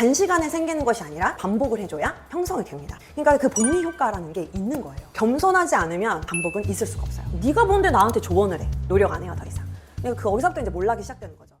단시간에 생기는 것이 아니라 반복을 해줘야 형성이 됩니다. 그러니까 그 복리 효과라는 게 있는 거예요. 겸손하지 않으면 반복은 있을 수가 없어요. 네가 뭔데 나한테 조언을 해. 노력 안 해요, 더 이상. 그러니까 거기서부터 이제 몰락이 시작되는 거죠.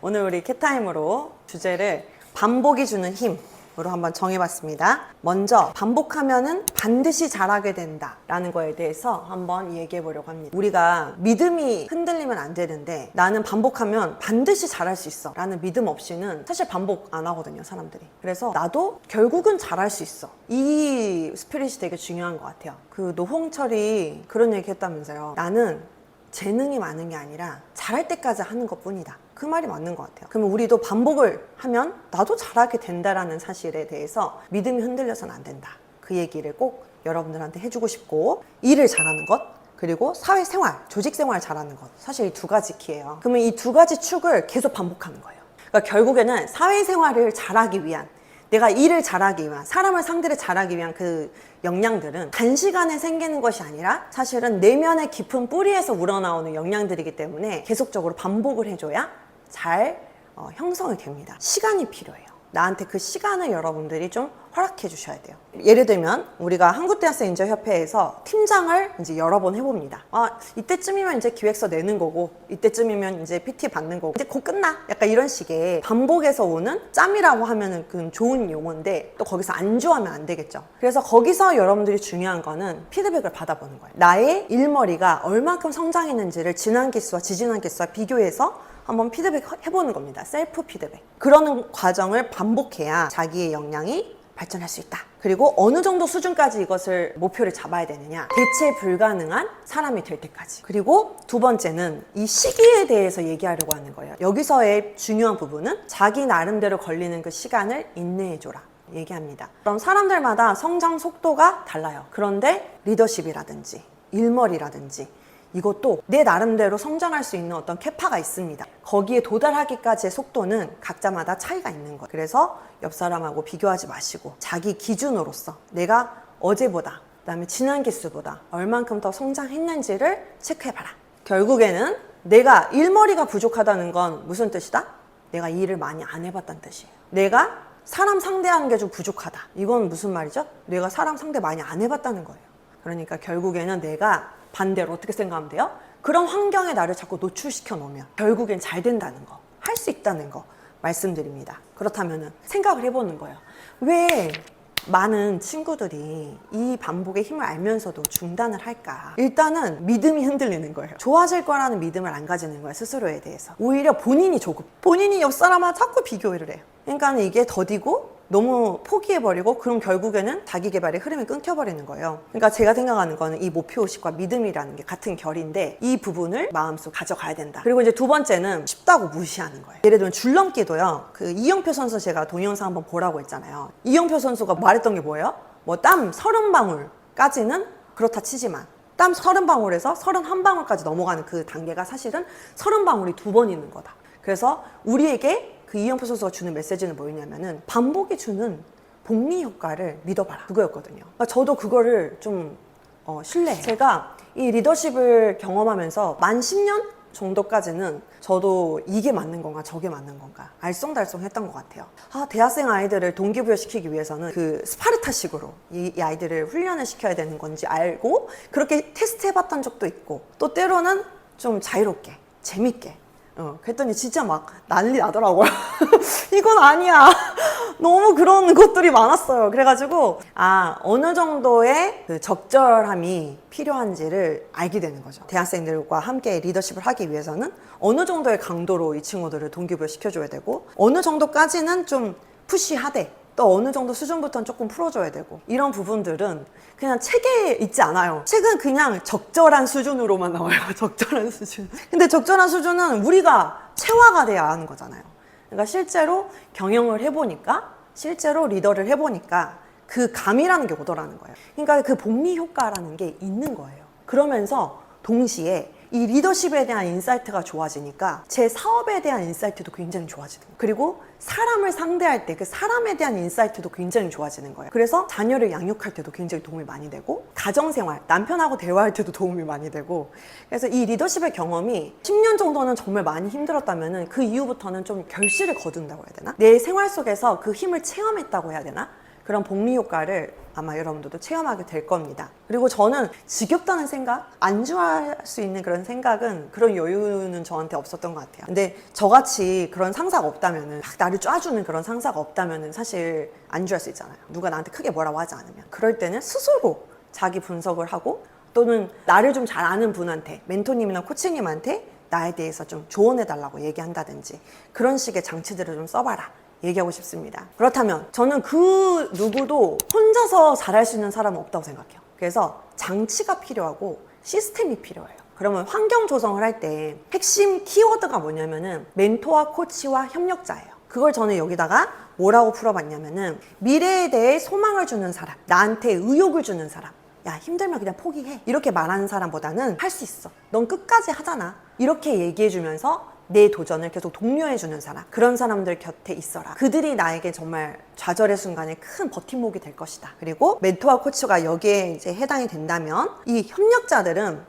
오늘 우리 캣타임으로 주제를 반복이 주는 힘으로 한번 정해봤습니다. 먼저 반복하면은 반드시 잘하게 된다 라는 거에 대해서 한번 얘기해 보려고 합니다. 우리가 믿음이 흔들리면 안 되는데 나는 반복하면 반드시 잘할 수 있어 라는 믿음 없이는 사실 반복 안 하거든요, 사람들이. 그래서 나도 결국은 잘할 수 있어, 이 스피릿이 되게 중요한 것 같아요. 그 노홍철이 그런 얘기 했다면서요. 나는 재능이 많은 게 아니라 잘할 때까지 하는 것 뿐이다. 그 말이 맞는 것 같아요. 그러면 우리도 반복을 하면 나도 잘하게 된다라는 사실에 대해서 믿음이 흔들려서는 안 된다. 그 얘기를 꼭 여러분들한테 해주고 싶고, 일을 잘하는 것, 그리고 사회생활, 조직생활 잘하는 것, 사실 이 두 가지 키예요. 그러면 이 두 가지 축을 계속 반복하는 거예요. 그러니까 결국에는 사회생활을 잘하기 위한, 내가 일을 잘하기 위한, 사람을 상대를 잘하기 위한 그 역량들은 단시간에 생기는 것이 아니라 사실은 내면의 깊은 뿌리에서 우러나오는 역량들이기 때문에 계속적으로 반복을 해줘야 잘 형성이 됩니다. 시간이 필요해요. 나한테 그 시간을 여러분들이 좀 허락해 주셔야 돼요. 예를 들면 우리가 한국대학생인재협회에서 팀장을 이제 여러 번 해봅니다. 이때쯤이면 이제 기획서 내는 거고, 이때쯤이면 이제 PT 받는 거고, 이제 곧 끝나, 약간 이런 식의 반복에서 오는, 짬이라고 하면은 그 좋은 용어인데 또 거기서 안주하면 안 되겠죠. 그래서 거기서 여러분들이 중요한 거는 피드백을 받아보는 거예요. 나의 일머리가 얼만큼 성장했는지를 지난 기수와 지지난 기수와 비교해서 한번 피드백 해보는 겁니다. 셀프 피드백. 그러는 과정을 반복해야 자기의 역량이 발전할 수 있다. 그리고 어느 정도 수준까지 이것을 목표를 잡아야 되느냐, 대체 불가능한 사람이 될 때까지. 그리고 두 번째는 이 시기에 대해서 얘기하려고 하는 거예요. 여기서의 중요한 부분은 자기 나름대로 걸리는 그 시간을 인내해줘라 얘기합니다. 그럼 사람들마다 성장 속도가 달라요. 그런데 리더십이라든지 일머리라든지 이것도 내 나름대로 성장할 수 있는 어떤 캐파가 있습니다. 거기에 도달하기까지의 속도는 각자마다 차이가 있는 거예요. 그래서 옆 사람하고 비교하지 마시고 자기 기준으로서 내가 어제보다, 그다음에 지난 기수보다 얼만큼 더 성장했는지를 체크해봐라. 결국에는 내가 일머리가 부족하다는 건 무슨 뜻이다? 내가 일을 많이 안 해봤다는 뜻이에요. 내가 사람 상대하는 게 좀 부족하다. 이건 무슨 말이죠? 내가 사람 상대 많이 안 해봤다는 거예요. 그러니까 결국에는 내가 반대로 어떻게 생각하면 돼요? 그런 환경에 나를 자꾸 노출시켜 놓으면 결국엔 잘 된다는 거, 할 수 있다는 거 말씀드립니다. 그렇다면 생각을 해보는 거예요. 왜 많은 친구들이 이 반복의 힘을 알면서도 중단을 할까? 일단은 믿음이 흔들리는 거예요. 좋아질 거라는 믿음을 안 가지는 거예요, 스스로에 대해서. 오히려 본인이 조급, 본인이 옆 사람과 자꾸 비교를 해요. 그러니까 이게 더디고 너무 포기해버리고, 그럼 결국에는 자기 개발의 흐름이 끊겨버리는 거예요. 그러니까 제가 생각하는 거는 이 목표의식과 믿음이라는 게 같은 결인데 이 부분을 마음속 가져가야 된다. 그리고 이제 두 번째는 쉽다고 무시하는 거예요. 예를 들면 줄넘기도요. 그 이영표 선수 제가 동영상 한번 보라고 했잖아요. 이영표 선수가 말했던 게 뭐예요? 뭐 땀 30방울까지는 그렇다 치지만 땀 30방울에서 31방울까지 넘어가는 그 단계가 사실은 30방울이 2번 있는 거다. 그래서 우리에게 그 이영표 선수가 주는 메시지는 뭐였냐면은 반복이 주는 복리 효과를 믿어봐라, 그거였거든요. 그러니까 저도 그거를 좀 신뢰해요. 제가 이 리더십을 경험하면서 만 10년 정도까지는 저도 이게 맞는 건가 저게 맞는 건가 알쏭달쏭 했던 것 같아요. 대학생 아이들을 동기부여시키기 위해서는 그 스파르타식으로 이 아이들을 훈련을 시켜야 되는 건지 알고 그렇게 테스트 해봤던 적도 있고, 또 때로는 좀 자유롭게 재밌게 그랬더니 진짜 막 난리 나더라고요. 이건 아니야. 너무 그런 것들이 많았어요. 그래가지고 어느 정도의 그 적절함이 필요한지를 알게 되는 거죠. 대학생들과 함께 리더십을 하기 위해서는 어느 정도의 강도로 이 친구들을 동기부여 시켜줘야 되고, 어느 정도까지는 좀 푸시하되 또 어느 정도 수준부터는 조금 풀어줘야 되고, 이런 부분들은 그냥 책에 있지 않아요. 책은 그냥 적절한 수준으로만 나와요. 적절한 수준. 근데 적절한 수준은 우리가 체화가 돼야 하는 거잖아요. 그러니까 실제로 경영을 해보니까, 실제로 리더를 해보니까 그 감이라는 게 오더라는 거예요. 그러니까 그 복리 효과라는 게 있는 거예요. 그러면서 동시에 이 리더십에 대한 인사이트가 좋아지니까 제 사업에 대한 인사이트도 굉장히 좋아지는 거예요. 그리고 사람을 상대할 때 그 사람에 대한 인사이트도 굉장히 좋아지는 거예요. 그래서 자녀를 양육할 때도 굉장히 도움이 많이 되고, 가정생활, 남편하고 대화할 때도 도움이 많이 되고, 그래서 이 리더십의 경험이 10년 정도는 정말 많이 힘들었다면 그 이후부터는 좀 결실을 거둔다고 해야 되나? 내 생활 속에서 그 힘을 체험했다고 해야 되나? 그런 복리 효과를 아마 여러분들도 체험하게 될 겁니다. 그리고 저는 지겹다는 생각, 안주할 수 있는 그런 생각은, 그런 여유는 저한테 없었던 것 같아요. 근데 저같이 그런 상사가 없다면은, 막 나를 쪄주는 그런 상사가 없다면은 사실 안주할 수 있잖아요. 누가 나한테 크게 뭐라고 하지 않으면. 그럴 때는 스스로 자기 분석을 하고, 또는 나를 좀 잘 아는 분한테, 멘토님이나 코치님한테 나에 대해서 좀 조언해달라고 얘기한다든지, 그런 식의 장치들을 좀 써봐라, 얘기하고 싶습니다. 그렇다면 저는 그 누구도 혼자서 잘할 수 있는 사람은 없다고 생각해요. 그래서 장치가 필요하고 시스템이 필요해요. 그러면 환경 조성을 할 때 핵심 키워드가 뭐냐면은 멘토와 코치와 협력자예요. 그걸 저는 여기다가 뭐라고 풀어봤냐면은, 미래에 대해 소망을 주는 사람, 나한테 의욕을 주는 사람, 야 힘들면 그냥 포기해, 이렇게 말하는 사람보다는 할 수 있어, 넌 끝까지 하잖아, 이렇게 얘기해주면서 내 도전을 계속 독려해주는 사람, 그런 사람들 곁에 있어라. 그들이 나에게 정말 좌절의 순간에 큰 버팀목이 될 것이다. 그리고 멘토와 코치가 여기에 이제 해당이 된다면, 이 협력자들은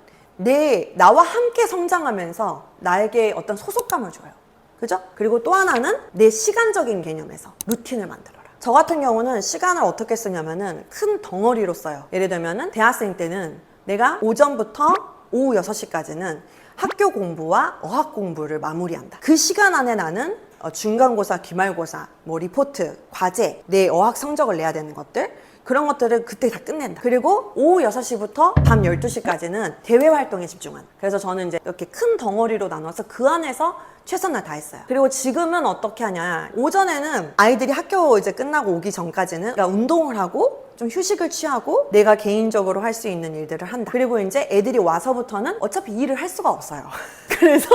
나와 함께 성장하면서 나에게 어떤 소속감을 줘요. 그죠? 그리고 또 하나는 내 시간적인 개념에서 루틴을 만들어라. 저 같은 경우는 시간을 어떻게 쓰냐면은 큰 덩어리로 써요. 예를 들면은 대학생 때는 내가 오전부터 오후 6시까지는 학교 공부와 어학 공부를 마무리한다. 그 시간 안에 나는 중간고사, 기말고사, 뭐 리포트, 과제, 내 어학 성적을 내야 되는 것들, 그런 것들을 그때 다 끝낸다. 그리고 오후 6시부터 밤 12시까지는 대외 활동에 집중한다. 그래서 저는 이제 이렇게 큰 덩어리로 나눠서 그 안에서 최선을 다했어요. 그리고 지금은 어떻게 하냐, 오전에는 아이들이 학교 이제 끝나고 오기 전까지는 그러니까 운동을 하고 좀 휴식을 취하고 내가 개인적으로 할 수 있는 일들을 한다. 그리고 이제 애들이 와서부터는 어차피 일을 할 수가 없어요. 그래서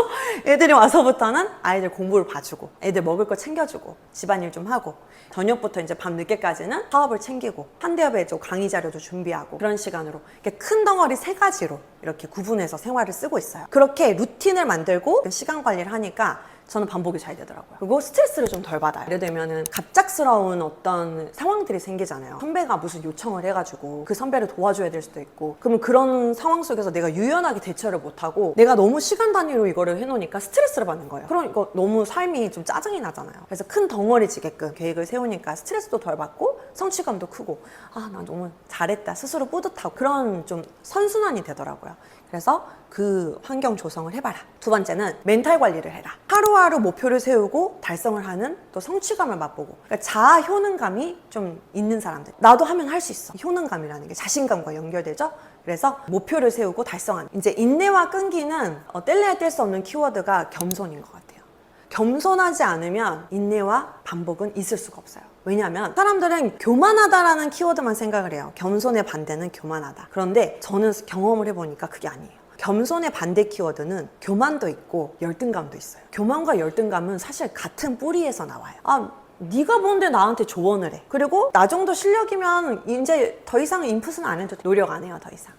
애들이 와서부터는 아이들 공부를 봐주고, 애들 먹을 거 챙겨주고, 집안일 좀 하고, 저녁부터 이제 밤 늦게까지는 사업을 챙기고, 한대협에 좀 강의 자료도 준비하고, 그런 시간으로 이렇게 큰 덩어리 3가지로 이렇게 구분해서 생활을 쓰고 있어요. 그렇게 루틴을 만들고 시간 관리를 하니까 저는 반복이 잘 되더라고요. 그리고 스트레스를 좀 덜 받아요. 예를 들면은 갑작스러운 어떤 상황들이 생기잖아요. 선배가 무슨 요청을 해가지고 그 선배를 도와줘야 될 수도 있고, 그러면 그런 상황 속에서 내가 유연하게 대처를 못하고 내가 너무 시간 단위로 이거를 해놓으니까 스트레스를 받는 거예요. 그럼 이거 너무 삶이 좀 짜증이 나잖아요. 그래서 큰 덩어리 지게끔 계획을 세우니까 스트레스도 덜 받고 성취감도 크고, 아, 나 너무 잘했다, 스스로 뿌듯하고, 그런 좀 선순환이 되더라고요. 그래서 그 환경 조성을 해봐라. 두 번째는 멘탈 관리를 해라. 하루하루 목표를 세우고 달성을 하는, 또 성취감을 맛보고, 그러니까 자아 효능감이 좀 있는 사람들, 나도 하면 할 수 있어, 효능감이라는 게 자신감과 연결되죠. 그래서 목표를 세우고 달성하는, 이제 인내와 끈기는 뗄래야 뗄 수 없는 키워드가 겸손인 것 같아요. 겸손하지 않으면 인내와 반복은 있을 수가 없어요. 왜냐하면 사람들은 교만하다라는 키워드만 생각을 해요. 겸손의 반대는 교만하다. 그런데 저는 경험을 해보니까 그게 아니에요. 겸손의 반대 키워드는 교만도 있고 열등감도 있어요. 교만과 열등감은 사실 같은 뿌리에서 나와요. 아, 네가 뭔데 나한테 조언을 해. 그리고 나 정도 실력이면 이제 더 이상 인풋은 안 해도 노력 안 해요, 더 이상.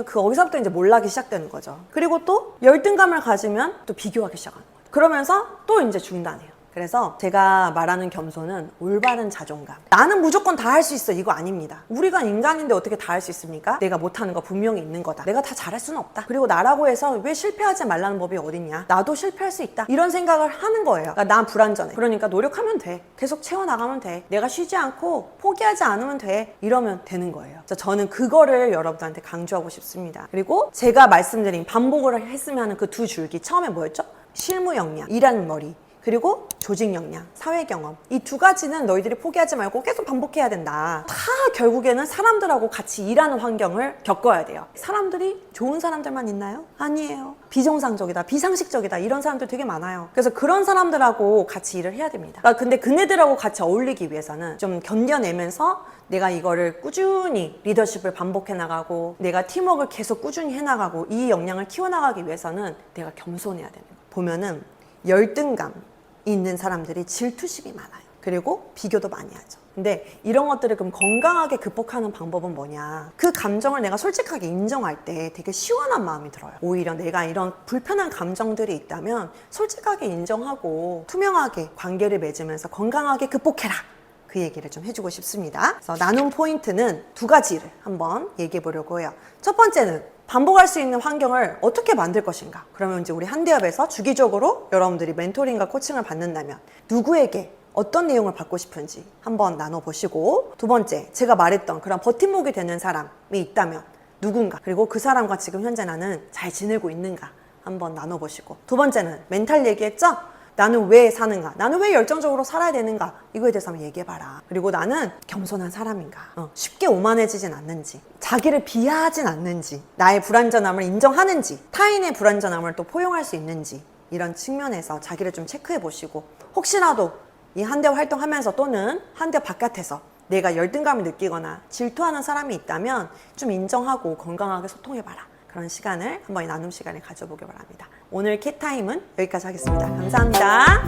거기서부터 이제 몰락이 시작되는 거죠. 그리고 또 열등감을 가지면 또 비교하기 시작하는 거예요. 그러면서 또 이제 중단해요. 그래서 제가 말하는 겸손은 올바른 자존감. 나는 무조건 다 할 수 있어, 이거 아닙니다. 우리가 인간인데 어떻게 다 할 수 있습니까? 내가 못하는 거 분명히 있는 거다. 내가 다 잘할 수는 없다. 그리고 나라고 해서 왜 실패하지 말라는 법이 어딨냐. 나도 실패할 수 있다. 이런 생각을 하는 거예요. 그러니까 난 불완전해. 그러니까 노력하면 돼. 계속 채워나가면 돼. 내가 쉬지 않고 포기하지 않으면 돼. 이러면 되는 거예요. 그래서 저는 그거를 여러분들한테 강조하고 싶습니다. 그리고 제가 말씀드린 반복을 했으면 하는 그 두 줄기, 처음에 뭐였죠? 실무 역량, 일하는 머리, 그리고 조직 역량, 사회 경험. 이 두 가지는 너희들이 포기하지 말고 계속 반복해야 된다. 다 결국에는 사람들하고 같이 일하는 환경을 겪어야 돼요. 사람들이 좋은 사람들만 있나요? 아니에요. 비정상적이다, 비상식적이다, 이런 사람들 되게 많아요. 그래서 그런 사람들하고 같이 일을 해야 됩니다. 그러니까 근데 그네들하고 같이 어울리기 위해서는 좀 견뎌내면서 내가 이거를 꾸준히 리더십을 반복해 나가고, 내가 팀워크를 계속 꾸준히 해나가고, 이 역량을 키워나가기 위해서는 내가 겸손해야 되는 거예요. 보면은 열등감 있는 사람들이 질투심이 많아요. 그리고 비교도 많이 하죠. 근데 이런 것들을 그럼 건강하게 극복하는 방법은 뭐냐? 그 감정을 내가 솔직하게 인정할 때 되게 시원한 마음이 들어요. 오히려 내가 이런 불편한 감정들이 있다면 솔직하게 인정하고 투명하게 관계를 맺으면서 건강하게 극복해라. 그 얘기를 좀 해주고 싶습니다. 그래서 나눈 포인트는 두 가지를 한번 얘기해 보려고 해요. 첫 번째는 반복할 수 있는 환경을 어떻게 만들 것인가. 그러면 이제 우리 한대협에서 주기적으로 여러분들이 멘토링과 코칭을 받는다면 누구에게 어떤 내용을 받고 싶은지 한번 나눠보시고, 두 번째, 제가 말했던 그런 버팀목이 되는 사람이 있다면 누군가, 그리고 그 사람과 지금 현재 나는 잘 지내고 있는가 한번 나눠보시고, 두 번째는 멘탈 얘기했죠? 나는 왜 사는가? 나는 왜 열정적으로 살아야 되는가? 이거에 대해서 한번 얘기해봐라. 그리고 나는 겸손한 사람인가? 쉽게 오만해지진 않는지, 자기를 비하하진 않는지, 나의 불완전함을 인정하는지, 타인의 불완전함을 또 포용할 수 있는지, 이런 측면에서 자기를 좀 체크해 보시고, 혹시라도 이 한대 활동하면서 또는 한대 바깥에서 내가 열등감을 느끼거나 질투하는 사람이 있다면 좀 인정하고 건강하게 소통해봐라. 그런 시간을 한번 이 나눔 시간을 가져보기 바랍니다. 오늘 캣타임은 여기까지 하겠습니다. 감사합니다.